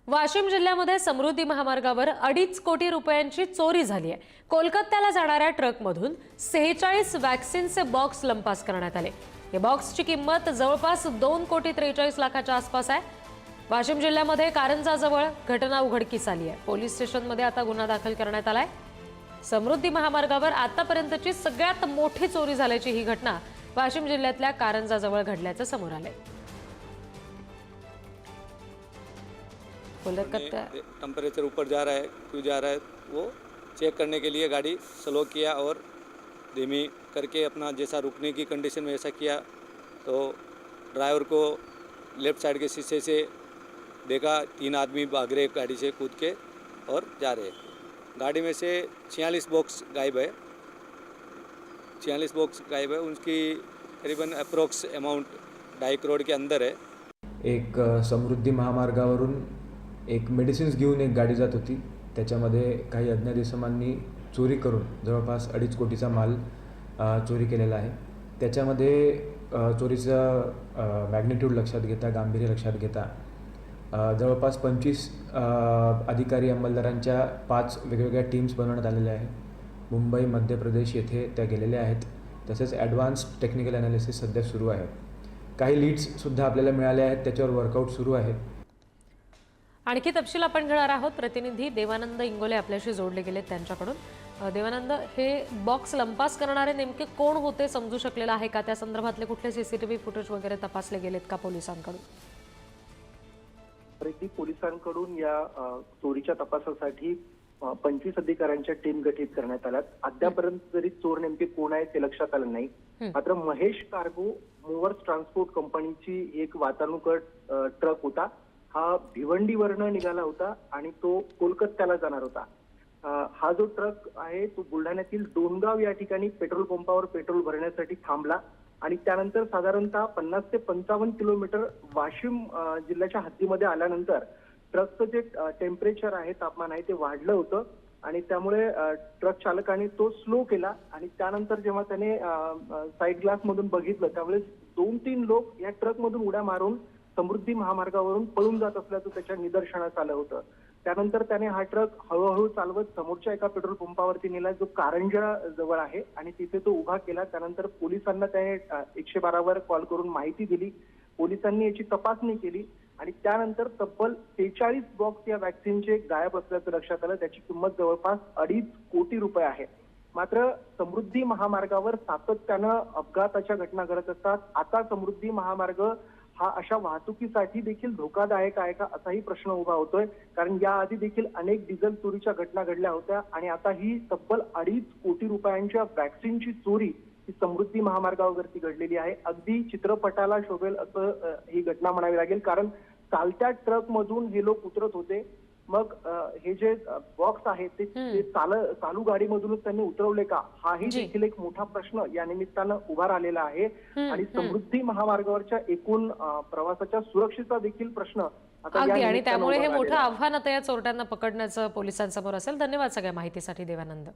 वाशिम जिल्ह्यामध्ये समृद्धी महामार्गावर 2.5 कोटी रुपयांची चोरी झाली आहे। कोलकात्याला जाणाऱ्या ट्रकमधून 46 वॅक्सिनचे बॉक्स लंपास करण्यात आले। या बॉक्सची किंमत जवळपास 2,43,00,000 आसपास आहे। वाशिम जिल्ह्यामध्ये कारंजाजवळ घटना उघडकीस आली आहे। पोलीस स्टेशनमध्ये आता गुन्हा दाखल करण्यात आलाय। समृद्धी महामार्गावर आतापर्यंतची सगळ्यात मोठी चोरी झाल्याची ही घटना वाशिम जिल्ह्यातल्या कारंजाजवळ घडल्याचं समोर आलंय। टेम्परेचर ऊपर जा रहा है, क्यों जा रहा है वो चेक करने के लिए गाड़ी स्लो किया और धीमी करके अपना जैसा रुकने की कंडीशन में ऐसा किया तो ड्राइवर को लेफ्ट साइड के शीशे से देखा 3 आदमी भाग रहे गाड़ी से कूद के और जा रहे। गाड़ी में से 46 बॉक्स गायब है। 46 बॉक्स गायब है, उनकी करीबन अप्रोक्स अमाउंट 2.5 करोड़ के अंदर है। एक समृद्धी महामार्गावरून एक मेडिसिन्स घेऊन एक गाडी जात होती। त्याच्यामध्ये काही अज्ञात इसमांनी चोरी करून जवळपास 2.5 कोटीचा माल चोरी केलेला आहे। त्याच्यामध्ये चोरीचा मॅग्निट्यूड लक्षात घेता, गांभीर्य लक्षात घेता जवळपास 25 अधिकारी अंमलदारांच्या 5 वेगवेगळ्या टीम्स बनवण्यात आलेल्या आहेत। मुंबई, मध्य प्रदेश येथे त्या गेलेल्या आहेत। तसेच ॲडव्हान्स्ड टेक्निकल ॲनालिसिस सध्या सुरू आहे। काही लीड्ससुद्धा आपल्याला मिळाले आहेत, त्याच्यावर वर्कआउट सुरू आहे। आणखी तपशील आपण घेणार आहोत। प्रतिनिधी देवानंद इंगोले आपल्याशी जोडले गेले त्यांच्याकडून। देवानंद, हे बॉक्स लंपास करणारे नेमके कोण होते समजू शकलेलं आहे का? त्या संदर्भातले कुठले सीसीटीव्ही फुटेज वगैरे तपासले गेलेत का पोलिसांकडून? पोलिसांकडून या चोरीच्या तपासासाठी 25 अधिकाऱ्यांच्या टीम गठीत करण्यात आल्यात। अद्यापर्यंत जरी चोर नेमके कोण आहे ते लक्षात आलं नाही। मात्र महेश कार्गो मूव्हर्स ट्रान्सपोर्ट कंपनीची एक वातानुकूळ ट्रक होता। हा भिवंडीवरनं निघाला होता आणि तो कोलकात्याला जाणार होता। हा जो ट्रक आहे तो बुलढाण्यातील डोनगाव या ठिकाणी पेट्रोल पंपावर पेट्रोल भरण्यासाठी थांबला आणि त्यानंतर साधारणतः 50 ते 55 किलोमीटर वाशिम जिल्ह्याच्या हद्दीमध्ये आल्यानंतर ट्रकचं जे टेम्परेचर आहे, तापमान आहे ते वाढलं होतं आणि त्यामुळे ट्रक चालकाने तो स्लो केला आणि त्यानंतर जेव्हा त्याने साईड ग्लास मधून बघितलं त्यावेळेस 2-3 लोक या ट्रक मधून उड्या मारून समृद्धी महामार्गावरून पळून जात असल्याचं त्याच्या निदर्शनास आलं होतं। त्यानंतर त्याने हा ट्रक हळूहळू चालवत समोरच्या एका पेट्रोल पंपावरती नेला जो कारंजा जवळ आहे आणि तिथे तो उभा केला। त्यानंतर पोलिसांना त्याने 112 वर कॉल करून माहिती दिली। पोलिसांनी याची तपासणी केली आणि त्यानंतर तब्बल 46 बॉक्स या वॅक्सिनचे गायब असल्याचं लक्षात आलं। त्याची किंमत जवळपास 2.5 कोटी रुपये आहे। मात्र समृद्धी महामार्गावर सातत्यानं अपघाताच्या घटना घडत असतात। आता समृद्धी महामार्ग हा अशा वाहतुकीसाठी देखील धोकादायक आहे का असाही प्रश्न उभा होतोय, कारण याआधी देखील अनेक डिझेल चोरीच्या घटना घडल्या होत्या आणि आता ही तब्बल 2.5 कोटी रुपयांच्या वॅक्सिनची चोरी ही समृद्धी महामार्गावरती घडलेली आहे। अगदी चित्रपटाला शोभेल असं ही घटना म्हणावी लागेल, कारण चालत्या ट्रक मधून हे लोक उतरत होते। मग हे जे बॉक्स आहेत ते चालू गाडीमधूनच त्यांनी उतरवले का, हाही देखील एक मोठा प्रश्न या निमित्तानं उभा राहिलेला आहे आणि समृद्धी महामार्गावरच्या एकूण प्रवासाच्या सुरक्षेचा देखील प्रश्न अगदी, आणि त्यामुळे हे मोठं आव्हान आता या चोरट्यांना पकडण्याचं पोलिसांसमोर असेल। धन्यवाद सगळ्या माहितीसाठी देवानंद।